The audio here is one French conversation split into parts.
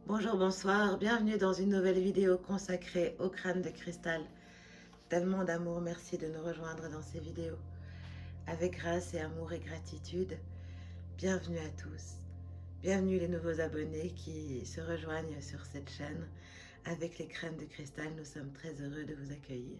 Bonjour, bonsoir, bienvenue dans une nouvelle vidéo consacrée au crâne de cristal. Tellement d'amour, merci de nous rejoindre dans ces vidéos. Avec grâce et amour et gratitude, bienvenue à tous. Bienvenue les nouveaux abonnés qui se rejoignent sur cette chaîne. Avec les crânes de cristal, nous sommes très heureux de vous accueillir.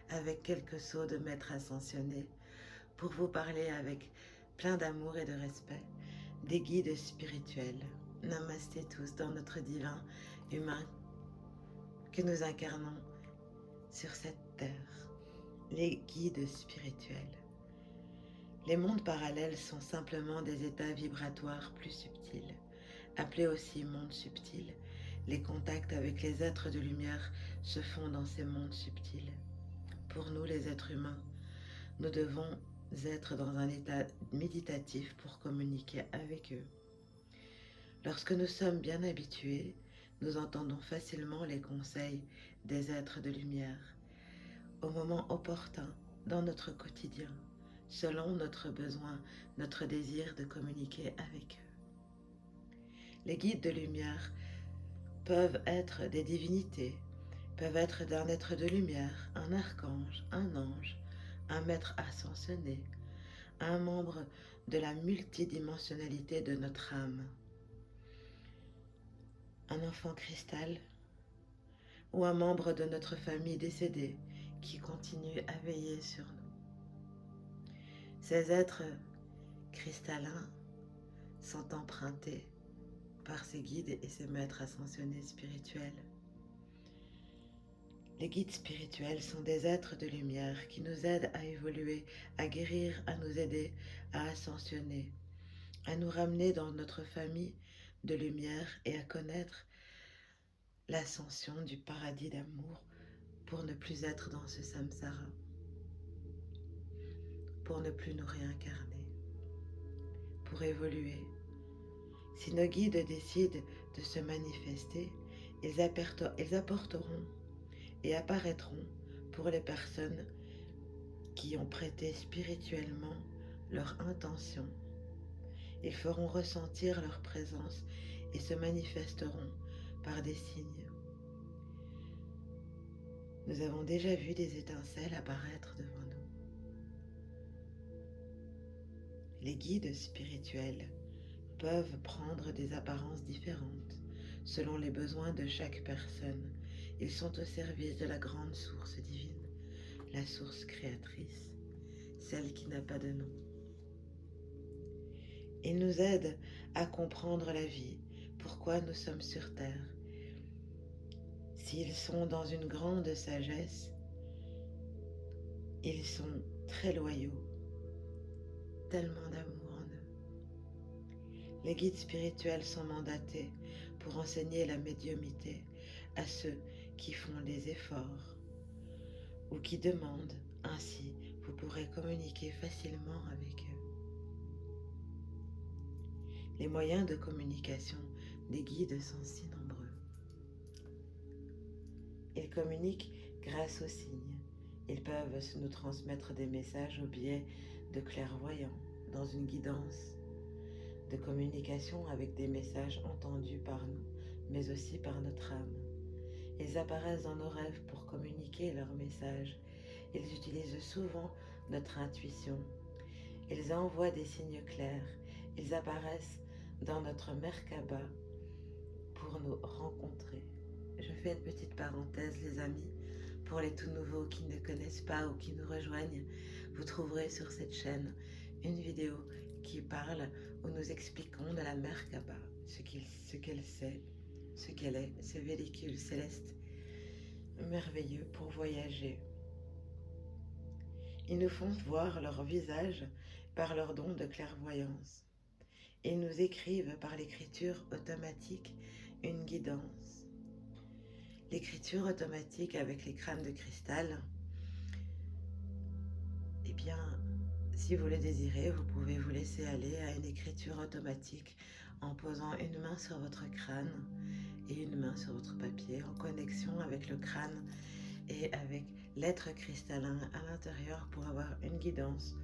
Avec quelques sauts de maîtres ascensionnés pour vous parler avec plein d'amour et de respect des guides spirituels. Namasté tous dans notre divin humain que nous incarnons sur cette terre, les guides spirituels. Les mondes parallèles sont simplement des états vibratoires plus subtils, appelés aussi mondes subtils. Les contacts avec les êtres de lumière se font dans ces mondes subtils. Pour nous, les êtres humains, nous devons être dans un état méditatif pour communiquer avec eux. Lorsque nous sommes bien habitués, nous entendons facilement les conseils des êtres de lumière au moment opportun dans notre quotidien, selon notre besoin, notre désir de communiquer avec eux. Les guides de lumière peuvent être des divinités, peuvent être d'un être de lumière, un archange, un ange, un maître ascensionné, un membre de la multidimensionnalité de notre âme, un enfant cristal ou un membre de notre famille décédée qui continue à veiller sur nous. Ces êtres cristallins sont empruntés par ces guides et ces maîtres ascensionnés spirituels. Les guides spirituels sont des êtres de lumière qui nous aident à évoluer, à guérir, à nous aider, à ascensionner, à nous ramener dans notre famille de lumière et à connaître l'ascension du paradis d'amour pour ne plus être dans ce samsara, pour ne plus nous réincarner, pour évoluer. Si nos guides décident de se manifester, ils apporteront et apparaîtront pour les personnes qui ont prêté spirituellement leur intention. Ils feront ressentir leur présence et se manifesteront par des signes. Nous avons déjà vu des étincelles apparaître devant nous. Les guides spirituels peuvent prendre des apparences différentes selon les besoins de chaque personne. Ils sont au service de la grande source divine, la source créatrice, celle qui n'a pas de nom. Ils nous aident à comprendre la vie, pourquoi nous sommes sur terre. S'ils sont dans une grande sagesse, ils sont très loyaux, tellement d'amour en eux. Les guides spirituels sont mandatés pour enseigner la médiumnité à ceux qui font des efforts ou qui demandent. Ainsi, vous pourrez communiquer facilement avec eux. Les moyens de communication des guides sont si nombreux. Ils communiquent grâce aux signes. Ils peuvent nous transmettre des messages au biais de clairvoyants, dans une guidance de communication avec des messages entendus par nous, mais aussi par notre âme. Ils apparaissent dans nos rêves pour communiquer leurs messages. Ils utilisent souvent notre intuition. Ils envoient des signes clairs. Ils apparaissent dans notre Merkaba pour nous rencontrer. Je fais une petite parenthèse, les amis. Pour les tout nouveaux qui ne connaissent pas ou qui nous rejoignent, vous trouverez sur cette chaîne une vidéo qui parle où nous expliquons de la Merkaba, ce qu'elle sait, ce qu'elle est, ce véhicule céleste merveilleux pour voyager. Ils nous font voir leur visage par leur don de clairvoyance. Ils nous écrivent par l'écriture automatique une guidance. L'écriture automatique avec les crânes de cristal, eh bien, si vous le désirez, vous pouvez vous laisser aller à une écriture automatique en posant une main sur votre crâne et une main sur votre papier en connexion avec le crâne et avec l'être cristallin à l'intérieur pour avoir une guidance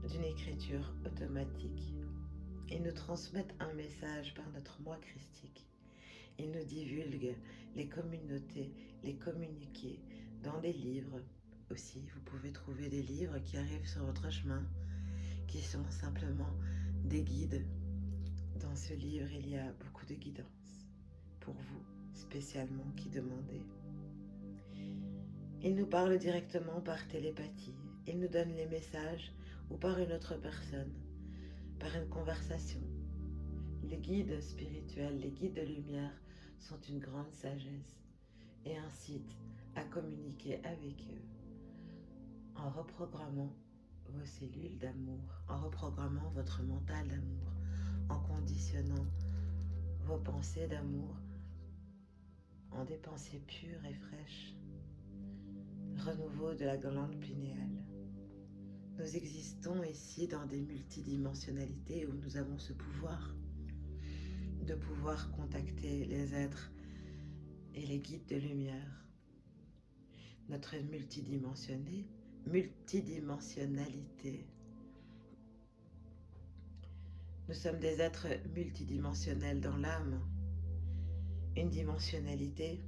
d'une écriture automatique. Ils nous transmettent un message par notre moi christique. Il nous divulgue les communautés, les communiqués dans des livres. Aussi, vous pouvez trouver des livres qui arrivent sur votre chemin, qui sont simplement des guides. Dans ce livre, il y a beaucoup de guidance pour vous, spécialement qui demandez. Il nous parle directement par télépathie. Il nous donne les messages ou par une autre personne, par une conversation. Les guides spirituels, les guides de lumière sont une grande sagesse et incitent à communiquer avec eux en reprogrammant vos cellules d'amour, en reprogrammant votre mental d'amour, en conditionnant vos pensées d'amour en des pensées pures et fraîches. Renouveau de la glande pinéale. Nous existons ici dans des multidimensionnalités où nous avons ce pouvoir de pouvoir contacter les êtres et les guides de lumière. Notre multidimensionnalité. Nous sommes des êtres multidimensionnels dans l'âme. Une dimensionnalité,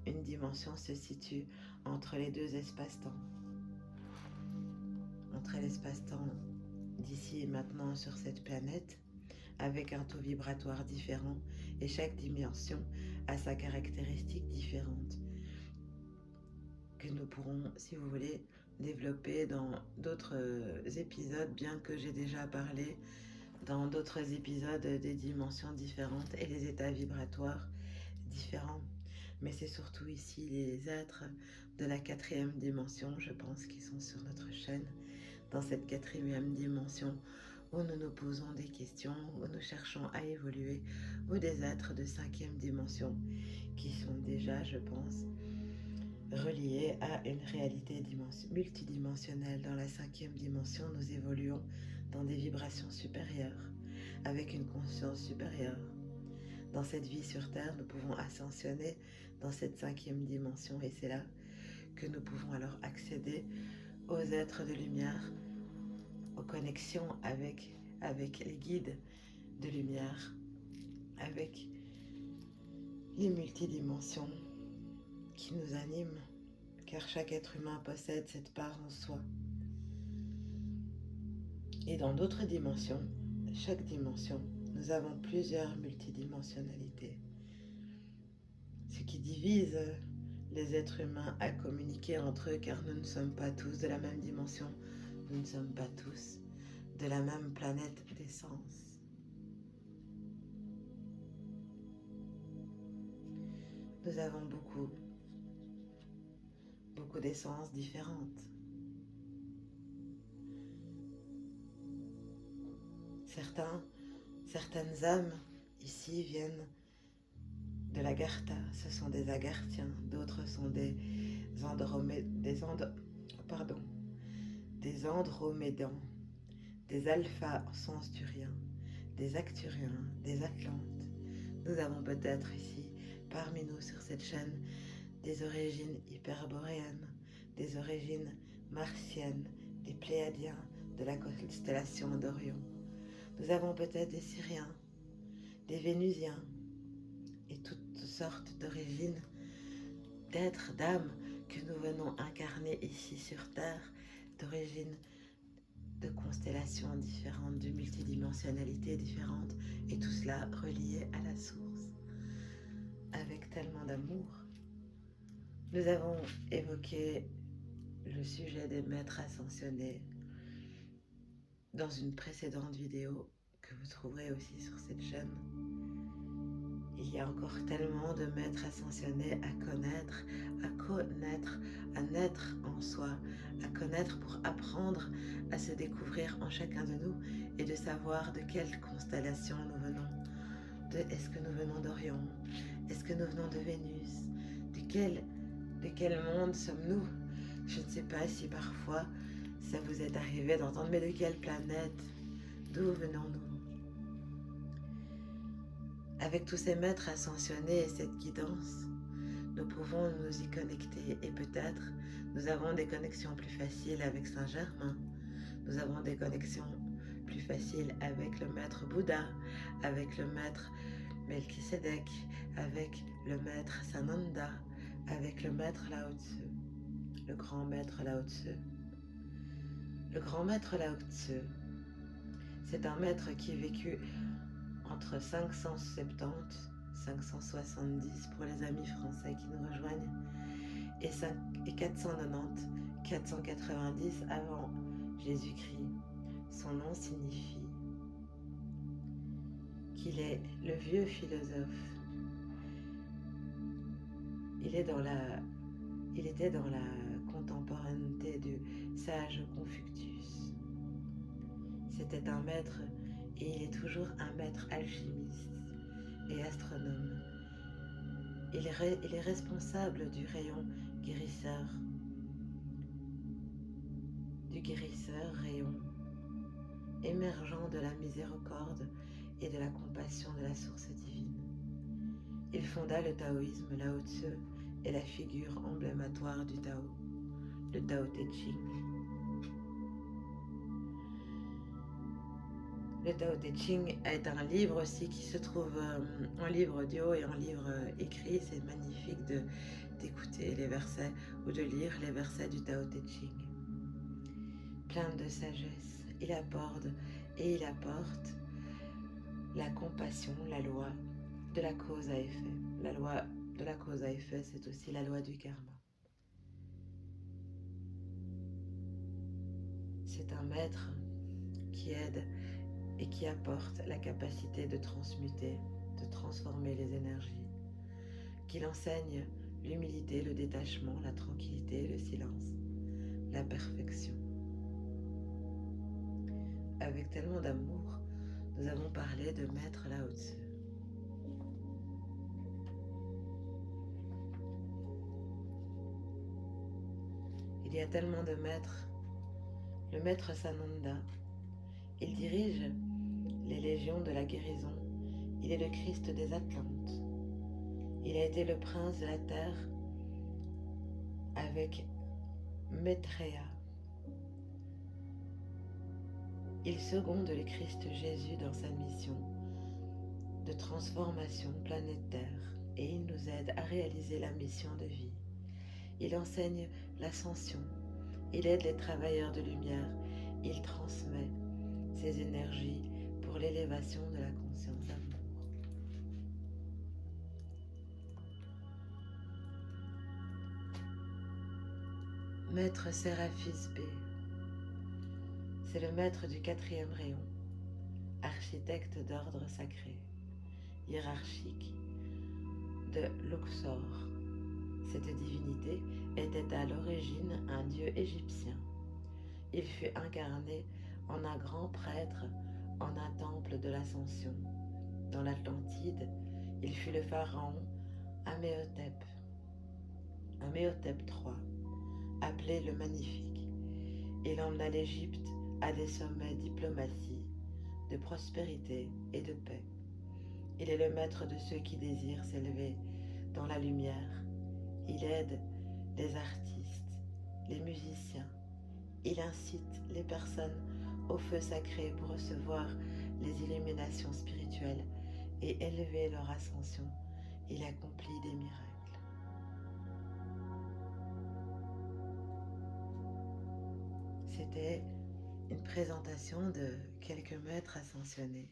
une dimension se situe entre les deux espaces-temps. Entre l'espace-temps d'ici et maintenant sur cette planète, avec un taux vibratoire différent, et chaque dimension a sa caractéristique différente, que nous pourrons, si vous voulez, développer dans d'autres épisodes, bien que j'ai déjà parlé dans d'autres épisodes des dimensions différentes et les états vibratoires différents. Mais c'est surtout ici les êtres de la 4e dimension, je pense, qui sont sur notre chaîne, dans cette 4e dimension, où nous nous posons des questions, où nous cherchons à évoluer, ou des êtres de 5e dimension, qui sont déjà, je pense, reliés à une réalité multidimensionnelle. Dans la 5e dimension, nous évoluons dans des vibrations supérieures, avec une conscience supérieure. Dans cette vie sur Terre, nous pouvons ascensionner dans cette 5e dimension, et c'est là que nous pouvons alors accéder aux êtres de lumière, aux connexions avec les guides de lumière, avec les multidimensions qui nous animent, car chaque être humain possède cette part en soi. Et dans d'autres dimensions, chaque dimension, nous avons plusieurs multidimensionnalités, ce qui divise les êtres humains à communiquer entre eux, car nous ne sommes pas tous de la même dimension, nous ne sommes pas tous de la même planète d'essence. Nous avons beaucoup d'essences différentes. Certaines âmes ici viennent de l'Agartha, ce sont des Agarthiens, d'autres sont des Andromédans, des Alpha-Centauriens, des Acturiens, des Atlantes. Nous avons peut-être ici, parmi nous sur cette chaîne, des origines hyperboréennes, des origines martiennes, des Pléiadiens de la constellation d'Orion. Nous avons peut-être des Syriens, des Vénusiens, et toutes sortes d'origines, d'êtres, d'âmes que nous venons incarner ici sur Terre, d'origines de constellations différentes, de multidimensionnalités différentes, et tout cela relié à la source, avec tellement d'amour. Nous avons évoqué le sujet des maîtres ascensionnés dans une précédente vidéo que vous trouverez aussi sur cette chaîne. Il y a encore tellement de maîtres ascensionnés à connaître, à naître en soi, à connaître pour apprendre à se découvrir en chacun de nous et de savoir de quelle constellation nous venons. Est-ce que nous venons d'Orion? Est-ce que nous venons de Vénus? De quel monde sommes-nous? Je ne sais pas si parfois ça vous est arrivé d'entendre, mais de quelle planète? D'où venons-nous? Avec tous ces maîtres ascensionnés et cette guidance, nous pouvons nous y connecter, et peut-être nous avons des connexions plus faciles avec Saint-Germain, nous avons des connexions plus faciles avec le maître Bouddha, avec le maître Melchisédek, avec le maître Sananda, avec le maître Lao Tzu, le grand maître Lao Tzu. Le grand maître Lao Tzu, c'est un maître qui vécut entre 570, 570 pour les amis français qui nous rejoignent, et 490, 490 avant Jésus-Christ. Son nom signifie qu'il est le vieux philosophe. Il était dans la contemporanéité du sage Confucius. C'était un maître, et il est toujours un maître alchimiste et astronome. Il est responsable du rayon guérisseur, rayon émergent de la miséricorde et de la compassion de la source divine. Il fonda le taoïsme. Lao Tzu est la figure emblématoire du Tao, le Tao Te Ching. Le Tao Te Ching est un livre aussi qui se trouve en livre audio et en livre écrit. C'est magnifique d'écouter les versets ou de lire les versets du Tao Te Ching. Plein de sagesse, il apporte la compassion, la loi de la cause à effet. La loi de la cause à effet, c'est aussi la loi du karma. C'est un maître qui aide et qui apporte la capacité de transmuter, de transformer les énergies, qu'il enseigne l'humilité, le détachement, la tranquillité, le silence, la perfection. Avec tellement d'amour, nous avons parlé de Maître Lao Tzu. Il y a tellement de maîtres. Le maître Sananda, il dirige les légions de la guérison. Il est le Christ des Atlantes. Il a été le prince de la terre avec Maitreya. Il seconde le Christ Jésus dans sa mission de transformation planétaire et il nous aide à réaliser la mission de vie. Il enseigne l'ascension, il aide les travailleurs de lumière, il transmet ses énergies pour l'élévation de la conscience d'amour. Maître Séraphis B, c'est le maître du 4e rayon, architecte d'ordre sacré, hiérarchique de Luxor. Cette divinité était à l'origine un dieu égyptien. Il fut incarné en un grand prêtre en un temple de l'Ascension. Dans l'Atlantide, il fut le pharaon Améhotep III, appelé le Magnifique. Il emmena l'Égypte à des sommets de diplomatie, de prospérité et de paix. Il est le maître de ceux qui désirent s'élever dans la lumière. Il aide les artistes, les musiciens. Il incite les personnes au feu sacré pour recevoir les illuminations spirituelles et élever leur ascension. Il accomplit des miracles. C'était une présentation de quelques maîtres ascensionnés.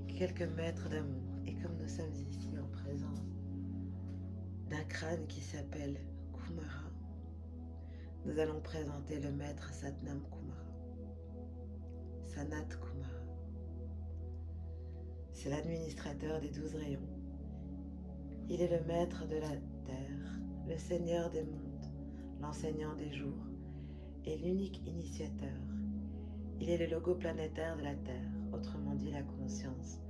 Quelques maîtres d'amour. Et comme nous sommes ici en présence d'un crâne qui s'appelle Kumara, nous allons présenter le maître Satnam Kumara. Sanat Kumara. C'est l'administrateur des 12 rayons. Il est le maître de la terre, le seigneur des mondes, l'enseignant des jours et l'unique initiateur. Il est le logo planétaire de la terre, autrement dit la conscience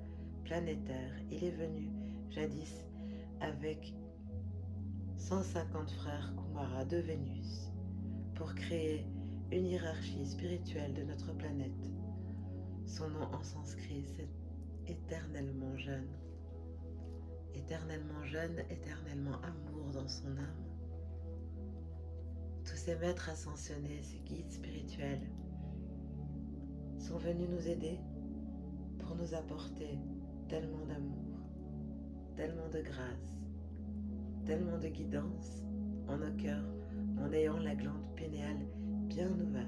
planétaire. Il est venu jadis avec 150 frères Kumara de Vénus pour créer une hiérarchie spirituelle de notre planète. Son nom en sanskrit, c'est éternellement jeune. Éternellement jeune, éternellement amour dans son âme. Tous ces maîtres ascensionnés, ces guides spirituels, sont venus nous aider pour nous apporter tellement d'amour, tellement de grâce, tellement de guidance en nos cœurs en ayant la glande pénéale bien ouverte.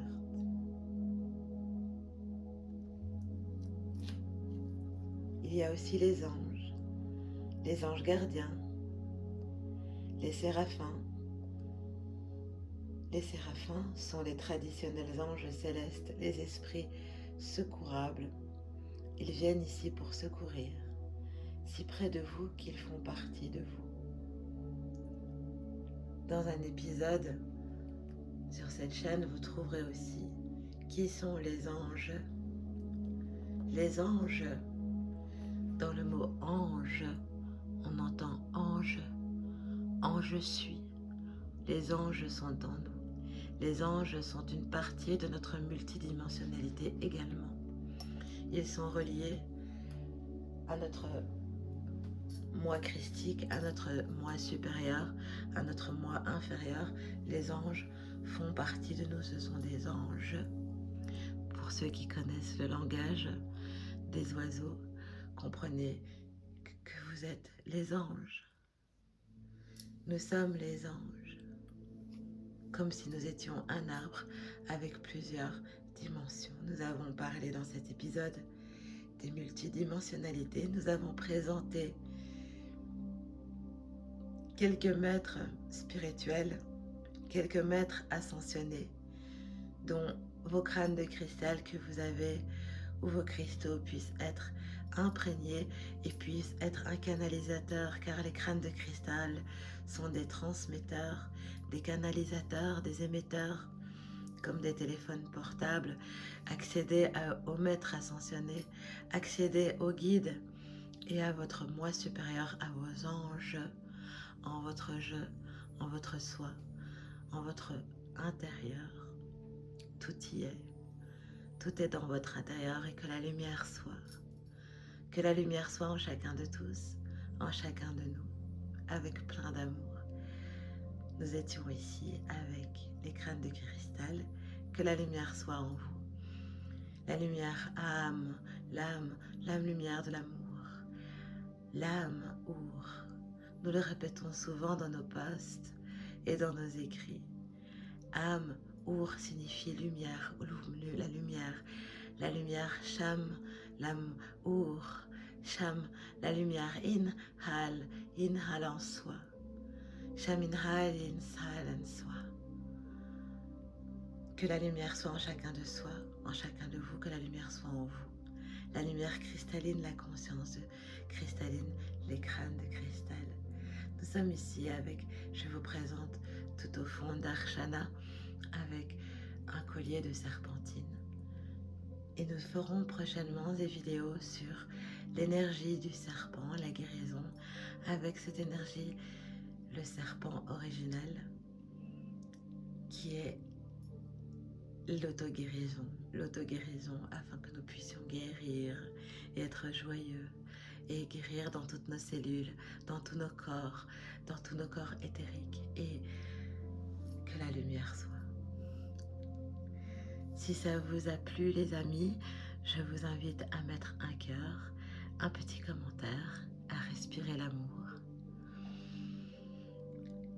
Il y a aussi les anges gardiens, les séraphins. Les séraphins sont les traditionnels anges célestes, les esprits secourables. Ils viennent ici pour secourir, si près de vous qu'ils font partie de vous. Dans un épisode sur cette chaîne, vous trouverez aussi qui sont les anges. Les anges, dans le mot ange, on entend ange, ange suis. Les anges sont en nous. Les anges sont une partie de notre multidimensionnalité également. Ils sont reliés à notre moi christique, à notre moi supérieur, à notre moi inférieur. Les anges font partie de nous, ce sont des anges. Pour ceux qui connaissent le langage des oiseaux, comprenez que vous êtes les anges. Nous sommes les anges, comme si nous étions un arbre avec plusieurs dimensions. Nous avons parlé dans cet épisode des multidimensionnalités. Nous avons présenté quelques maîtres spirituels, quelques maîtres ascensionnés, dont vos crânes de cristal que vous avez ou vos cristaux puissent être imprégnés et puissent être un canalisateur, car les crânes de cristal sont des transmetteurs, des canalisateurs, des émetteurs, comme des téléphones portables. Accédez aux maîtres ascensionnés, accédez aux guides et à votre moi supérieur, à vos anges, en votre jeu, en votre soi, en votre intérieur. Tout y est. Tout est dans votre intérieur et que la lumière soit. Que la lumière soit en chacun de tous, en chacun de nous, avec plein d'amour. Nous étions ici avec les crânes de cristal. Que la lumière soit en vous. La lumière âme, l'âme lumière de l'amour. L'âme our. Nous le répétons souvent dans nos posts et dans nos écrits. Âme our signifie lumière, la lumière. La lumière Sham, l'âme our. Sham, la lumière inhale en soi. Sham inhale en soi. Que la lumière soit en chacun de soi, en chacun de vous, que la lumière soit en vous. La lumière cristalline, la conscience cristalline, les crânes de cristal. Nous sommes ici avec, je vous présente tout au fond d'Arshana, avec un collier de serpentine. Et nous ferons prochainement des vidéos sur l'énergie du serpent, la guérison, avec cette énergie, le serpent original, qui est l'auto-guérison afin que nous puissions guérir et être joyeux et guérir dans toutes nos cellules, dans tous nos corps éthériques et que la lumière soit. Si ça vous a plu les amis, je vous invite à mettre un cœur, un petit commentaire, à respirer l'amour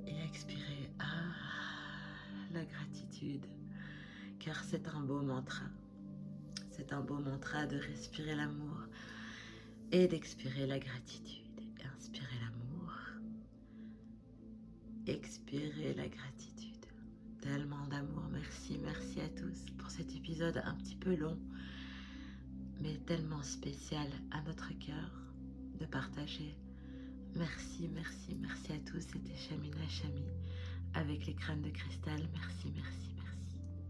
et expirer la gratitude. Car c'est un beau mantra. C'est un beau mantra de respirer l'amour et d'expirer la gratitude. Inspirer l'amour, expirer la gratitude. Tellement d'amour, merci à tous pour cet épisode un petit peu long, mais tellement spécial à notre cœur de partager. Merci à tous, c'était Shamina Shami avec les crânes de cristal, merci.